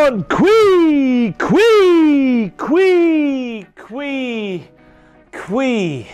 on! Quee!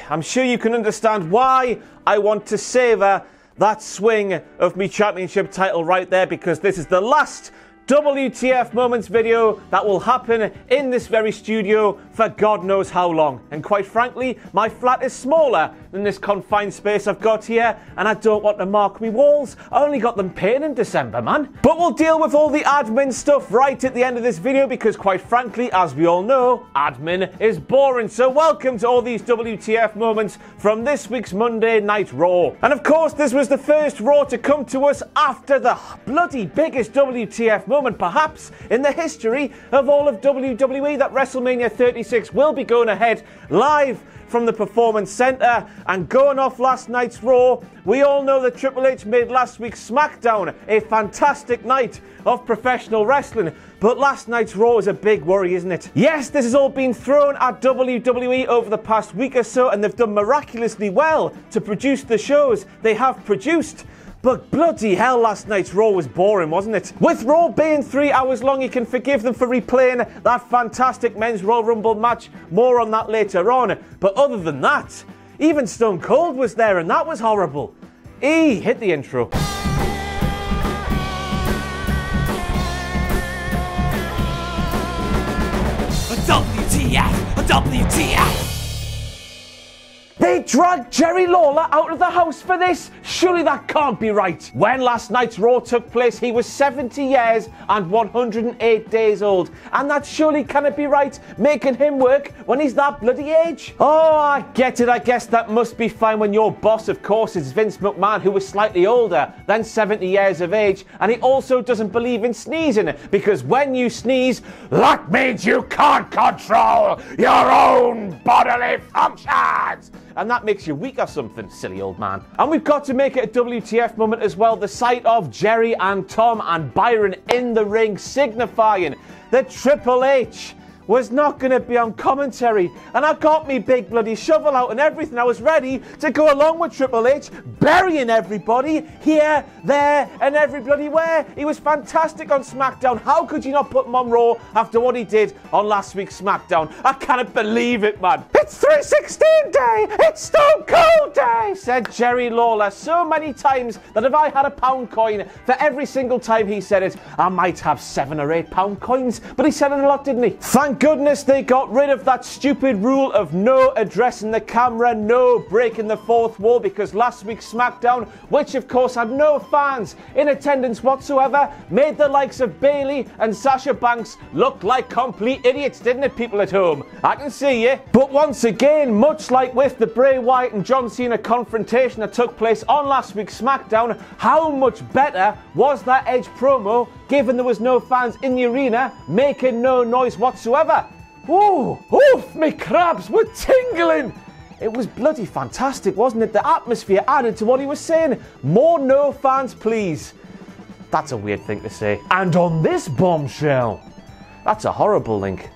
I'm sure you can understand why I want to savour that swing of me championship title right there, because this is the last WTF Moments video that will happen in this very studio for God knows how long. And quite frankly, my flat is smaller than this confined space I've got here, and I don't want to mark me walls. I only got them painted in December, man. But we'll deal with all the admin stuff right at the end of this video, because quite frankly, as we all know, admin is boring. So welcome to all these WTF moments from this week's Monday Night Raw. And of course, this was the first Raw to come to us after the bloody biggest WTF moment perhaps in the history of all of WWE. That WrestleMania 36 will be going ahead live from the Performance Center. And going off last night's Raw, we all know that Triple H made last week's SmackDown a fantastic night of professional wrestling. But last night's Raw is a big worry, isn't it? Yes, this has all been thrown at WWE over the past week or so, and they've done miraculously well to produce the shows they have produced. But bloody hell, last night's Raw was boring, wasn't it? With Raw being 3 hours long, you can forgive them for replaying that fantastic Men's Royal Rumble match. More on that later on. But other than that, even Stone Cold was there, and that was horrible. Hit the intro. WTF! They dragged Jerry Lawler out of the house for this? Surely that can't be right. When last night's Raw took place, he was 70 years and 108 days old. And that surely cannot be right, making him work when he's that bloody age. Oh, I get it. I guess that must be fine when your boss, of course, is Vince McMahon, who was slightly older than 70 years of age. And he also doesn't believe in sneezing, because when you sneeze, that means you can't control your own bodily functions. And that makes you weak or something, silly old man. And we've got to make it a WTF moment as well. The sight of Jerry and Tom and Byron in the ring, signifying that Triple H was not going to be on commentary. And I got me big bloody shovel out and everything. I was ready to go along with Triple H, burying everybody here, there, and every bloody where. He was fantastic on SmackDown. How could you not put him on Raw after what he did on last week's SmackDown? I cannot believe it, man. It's 316 day! It's Stone Cold Day! Said Jerry Lawler so many times that if I had a pound coin for every single time he said it, I might have 7 or 8 pound coins. But he said it a lot, didn't he? Thank goodness they got rid of that stupid rule of no addressing the camera, no breaking the fourth wall, because last week's SmackDown, which of course had no fans in attendance whatsoever, made the likes of Bayley and Sasha Banks look like complete idiots, didn't it, people at home? I can see you. But once again, much like with the Bray Wyatt and John Cena confrontation that took place on last week's SmackDown, how much better was that Edge promo, given there was no fans in the arena, making no noise whatsoever? Ooh, oof, me crabs were tingling. It was bloody fantastic, wasn't it? The atmosphere added to what he was saying. More no fans, please. That's a weird thing to say. And on this bombshell, that's a horrible link.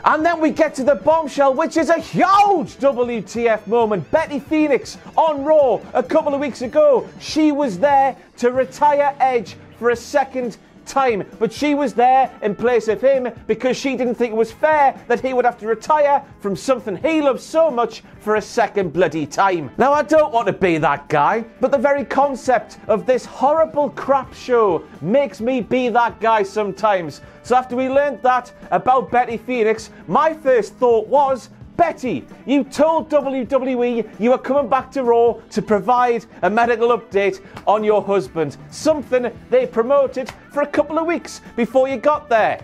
And then we get to the bombshell, which is a huge WTF moment. Becky Phoenix on Raw a couple of weeks ago. She was there to retire Edge for a second time, but she was there in place of him because she didn't think it was fair that he would have to retire from something he loves so much for a second bloody time. Now, I don't want to be that guy, but the very concept of this horrible crap show makes me be that guy sometimes. So after we learned that about Becky Phoenix, my first thought was, Betty, you told WWE you were coming back to Raw to provide a medical update on your husband. Something they promoted for a couple of weeks before you got there.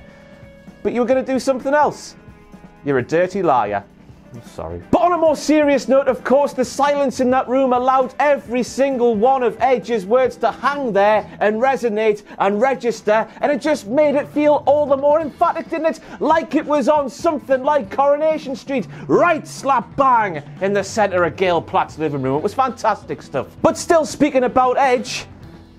But you were going to do something else. You're a dirty liar. I'm sorry. But on a more serious note, of course, the silence in that room allowed every single one of Edge's words to hang there and resonate and register, and it just made it feel all the more emphatic, didn't it? Like it was on something like Coronation Street, right slap bang in the centre of Gail Platt's living room. It was fantastic stuff. But still, speaking about Edge,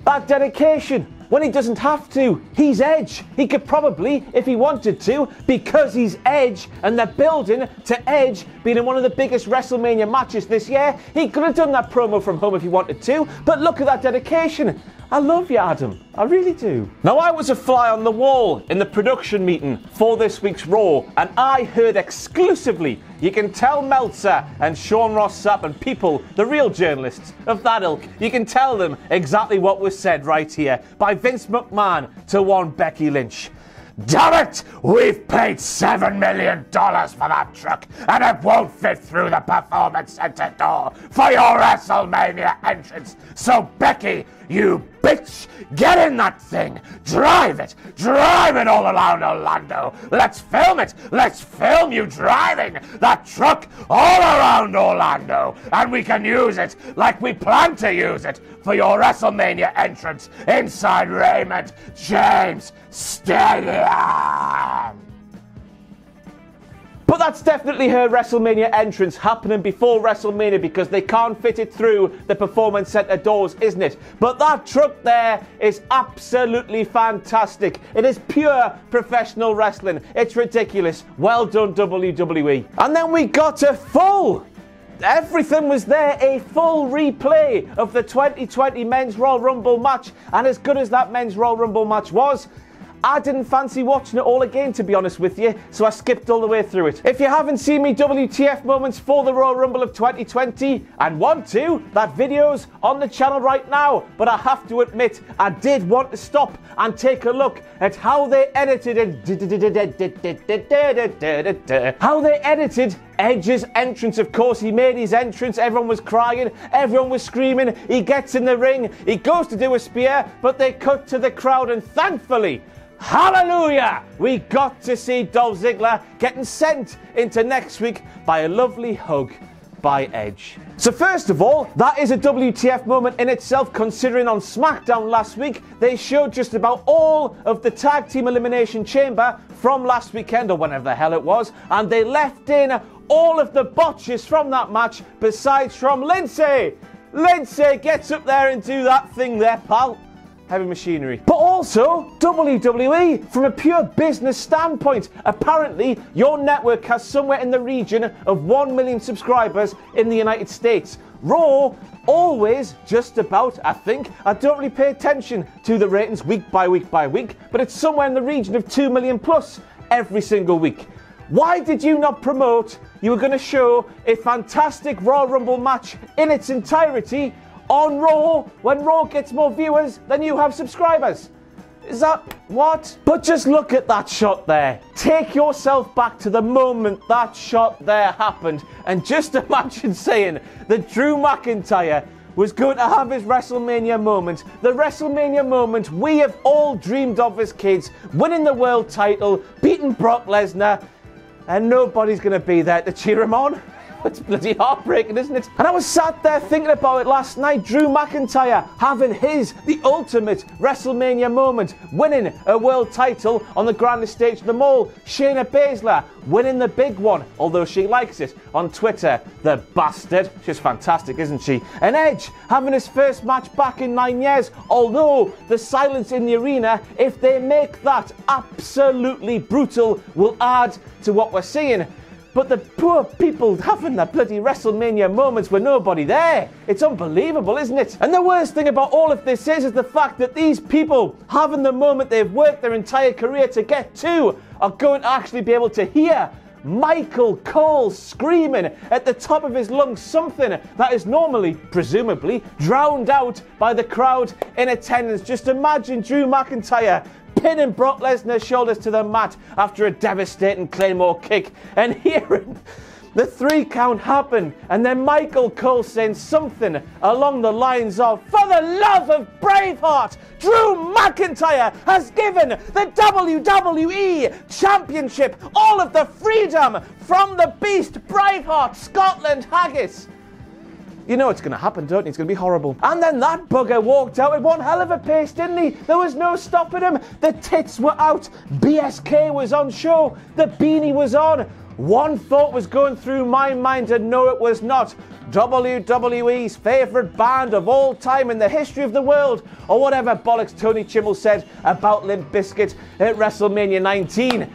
that dedication, when he doesn't have to. He's Edge. He could probably, if he wanted to, because he's Edge and they're building to Edge being in one of the biggest WrestleMania matches this year, he could have done that promo from home if he wanted to, but look at that dedication. I love you, Adam. I really do. Now, I was a fly on the wall in the production meeting for this week's Raw, and I heard exclusively, you can tell Meltzer and Sean Ross Sapp and people, the real journalists of that ilk, you can tell them exactly what was said right here by Vince McMahon to one Becky Lynch. Damn it! We've paid $7 million for that truck, and it won't fit through the Performance Center door for your WrestleMania entrance. So, Becky, you bitch, get in that thing. Drive it all around Orlando. Let's film it. Let's film you driving that truck all around Orlando, and we can use it like we plan to use it for your WrestleMania entrance inside Raymond James Stadium. But that's definitely her WrestleMania entrance happening before WrestleMania because they can't fit it through the Performance Center doors, isn't it? But that truck there is absolutely fantastic. It is pure professional wrestling. It's ridiculous. Well done, WWE. And then we got a full... Everything was there, a full replay of the 2020 Men's Royal Rumble match. And as good as that Men's Royal Rumble match was, I didn't fancy watching it all again, to be honest with you, so I skipped all the way through it. If you haven't seen me WTF Moments for the Royal Rumble of 2020 and want to, that video's on the channel right now. But I have to admit, I did want to stop and take a look at how they edited it. How they edited Edge's entrance. Of course, he made his entrance, everyone was crying, everyone was screaming, he gets in the ring, he goes to do a spear, but they cut to the crowd and thankfully, hallelujah! We got to see Dolph Ziggler getting sent into next week by a lovely hug by Edge. So first of all, that is a WTF moment in itself, considering on SmackDown last week, they showed just about all of the Tag Team Elimination Chamber from last weekend, or whenever the hell it was, and they left in all of the botches from that match, besides from Lindsay. Lindsay gets up there and do that thing there, pal. Heavy machinery. But also, WWE, from a pure business standpoint, apparently your network has somewhere in the region of 1 million subscribers in the United States. Raw, always just about, I think, I don't really pay attention to the ratings week by week by week, but it's somewhere in the region of 2 million plus every single week. Why did you not promote you were going to show a fantastic Royal Rumble match in its entirety on Raw when Raw gets more viewers than you have subscribers? Is that what? But just look at that shot there. Take yourself back to the moment that shot there happened and just imagine saying that Drew McIntyre was going to have his WrestleMania moment. The WrestleMania moment we have all dreamed of as kids, winning the world title, beating Brock Lesnar, and nobody's going to be there to cheer him on. It's bloody heartbreaking, isn't it? And I was sat there thinking about it last night. Drew McIntyre having the ultimate WrestleMania moment, winning a world title on the grandest stage of them all. Shayna Baszler winning the big one, although she likes it on Twitter, the bastard. She's fantastic, isn't she? And Edge having his first match back in 9 years, although the silence in the arena, if they make that absolutely brutal, will add to what we're seeing. But the poor people having that bloody WrestleMania moments with nobody there. It's unbelievable, isn't it? And the worst thing about all of this is the fact that these people having the moment they've worked their entire career to get to are going to actually be able to hear Michael Cole screaming at the top of his lungs something that is normally, presumably, drowned out by the crowd in attendance. Just imagine Drew McIntyre pinning Brock Lesnar's shoulders to the mat after a devastating Claymore kick and hearing the 3 count happen, and then Michael Cole saying something along the lines of, "For the love of Braveheart, Drew McIntyre has given the WWE Championship all of the freedom from the beast Braveheart, Scotland Haggis." You know it's going to happen, don't you? It's going to be horrible. And then that bugger walked out at one hell of a pace, didn't he? There was no stopping him. The tits were out. BSK was on show. The beanie was on. one thought was going through my mind, and no, it was not. WWE's favourite band of all time in the history of the world, or whatever bollocks Tony Chimmel said about Limp Bizkit at WrestleMania 19.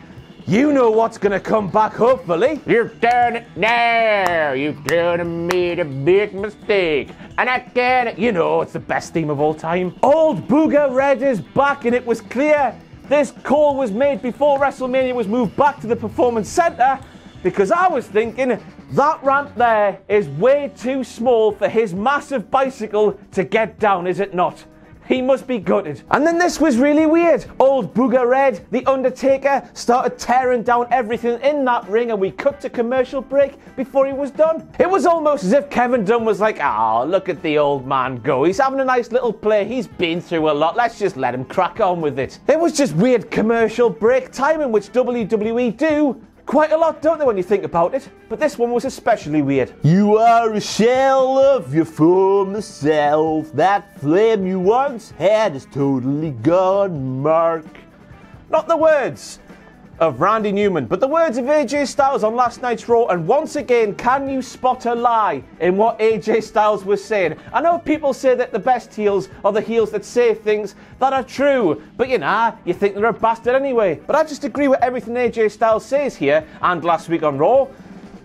You know what's going to come back, hopefully. You've done it now. You've done made a big mistake. And again, you know, it's the best theme of all time. Old Booger Red is back, and it was clear this call was made before WrestleMania was moved back to the Performance Center, because I was thinking that ramp there is way too small for his massive bicycle to get down, is it not? He must be gutted. And then this was really weird. Old Booger Red, the Undertaker, started tearing down everything in that ring, and we cut to commercial break before he was done. It was almost as if Kevin Dunn was like, "Ah, look at the old man go. He's having a nice little play. He's been through a lot. Let's just let him crack on with it." It was just weird commercial break timing, which WWE do quite a lot, don't they, when you think about it? But this one was especially weird. You are a shell of your former self. That flame you once had is totally gone, Mark. Not the words of Randy Newman, but the words of AJ Styles on last night's Raw. And once again, can you spot a lie in what AJ Styles was saying? I know people say that the best heels are the heels that say things that are true, but you think they're a bastard anyway. But I just agree with everything AJ Styles says here and last week on Raw.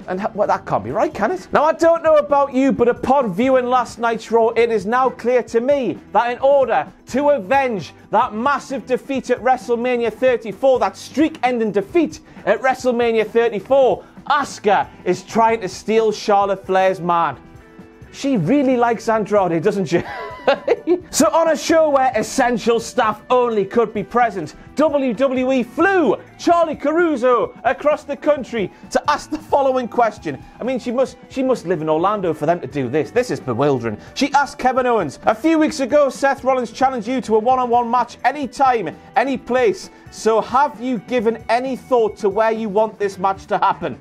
And well, that can't be right, can it? Now, I don't know about you, but upon viewing last night's Raw, it is now clear to me that in order to avenge that massive defeat at WrestleMania 34, that streak-ending defeat at WrestleMania 34, Asuka is trying to steal Charlotte Flair's man. She really likes Andrade, doesn't she? So on a show where essential staff only could be present, WWE flew Charlie Caruso across the country to ask the following question. I mean, she must live in Orlando for them to do this. This is bewildering. She asked Kevin Owens, "A few weeks ago, Seth Rollins challenged you to a one-on-one match anytime, any place. So have you given any thought to where you want this match to happen?"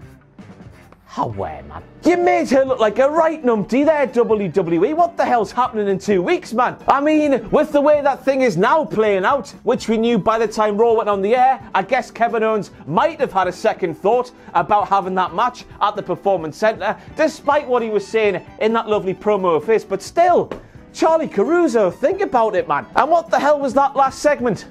How where, man? You made her look like a right numpty there, WWE. What the hell's happening in 2 weeks, man? I mean, with the way that thing is now playing out, which we knew by the time Raw went on the air, I guess Kevin Owens might have had a second thought about having that match at the Performance Center, despite what he was saying in that lovely promo of his. But still, Charlie Caruso, think about it, man. And what the hell was that last segment?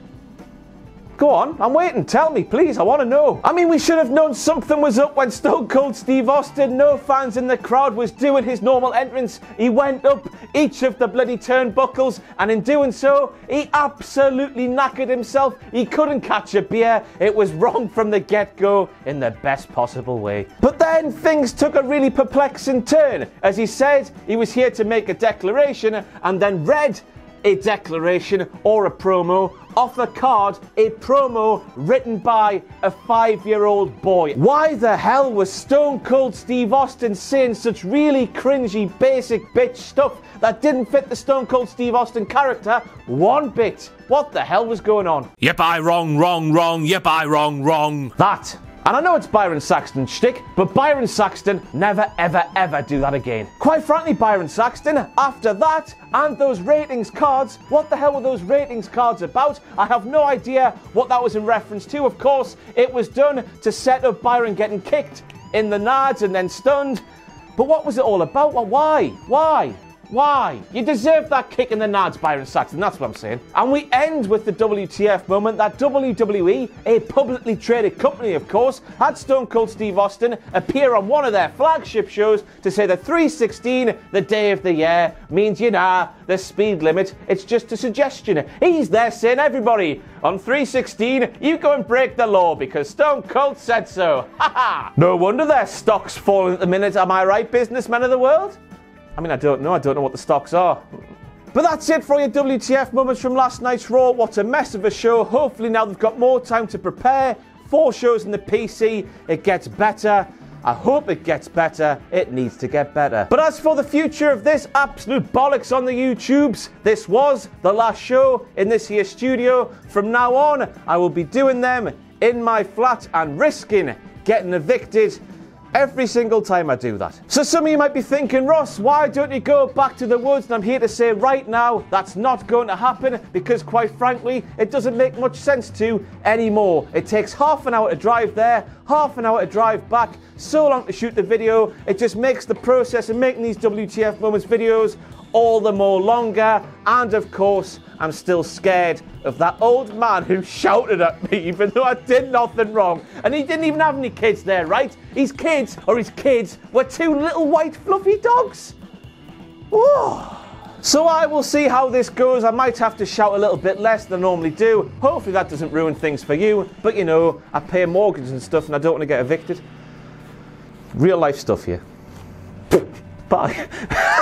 Go on, I'm waiting. Tell me, please. I want to know. I mean, we should have known something was up when Stone Cold Steve Austin, no fans in the crowd, was doing his normal entrance. He went up each of the bloody turnbuckles, and in doing so, he absolutely knackered himself. He couldn't catch a beer. It was wrong from the get-go in the best possible way. But then things took a really perplexing turn, as he said he was here to make a declaration, and then read a declaration or a promo off the card, a promo written by a 5-year-old boy. Why the hell was Stone Cold Steve Austin saying such really cringy, basic bitch stuff that didn't fit the Stone Cold Steve Austin character one bit? What the hell was going on? Yep, I wrong. Yep, I wrong. That. And I know it's Byron Saxton's shtick, but Byron Saxton never, ever do that again. Quite frankly, Byron Saxton, after that and those ratings cards, what the hell were those ratings cards about? I have no idea what that was in reference to. Of course, it was done to set up Byron getting kicked in the nads and then stunned. But what was it all about? Well, why? You deserve that kick in the nads, Byron Saxton, that's what I'm saying. And we end with the WTF moment that WWE, a publicly traded company of course, had Stone Cold Steve Austin appear on one of their flagship shows to say that 316, the day of the year, means, the speed limit, it's just a suggestion. He's there saying, everybody, on 316, you go and break the law because Stone Cold said so. Ha! No wonder their stock's falling at the minute, am I right, businessmen of the world? I mean, I don't know what the stocks are. But that's it for your WTF moments from last night's Raw. What a mess of a show. Hopefully now they've got more time to prepare. 4 shows in the PC. It gets better. I hope it gets better. It needs to get better. But as for the future of this absolute bollocks on the YouTubes, this was the last show in this here studio. From now on, I will be doing them in my flat and risking getting evicted Every single time I do that. So some of you might be thinking, Ross, why don't you go back to the woods? And I'm here to say right now, that's not going to happen because quite frankly, it doesn't make much sense to anymore. It takes half an hour to drive there, half an hour to drive back, so long to shoot the video. It just makes the process of making these WTF Moments videos all the more longer. And of course, I'm still scared of that old man who shouted at me even though I did nothing wrong. And he didn't even have any kids there, right? His kids were two little white fluffy dogs. Whoa. So I will see how this goes. I might have to shout a little bit less than I normally do. Hopefully that doesn't ruin things for you. But you know, I pay mortgages and stuff and I don't want to get evicted. Real life stuff here. Bye.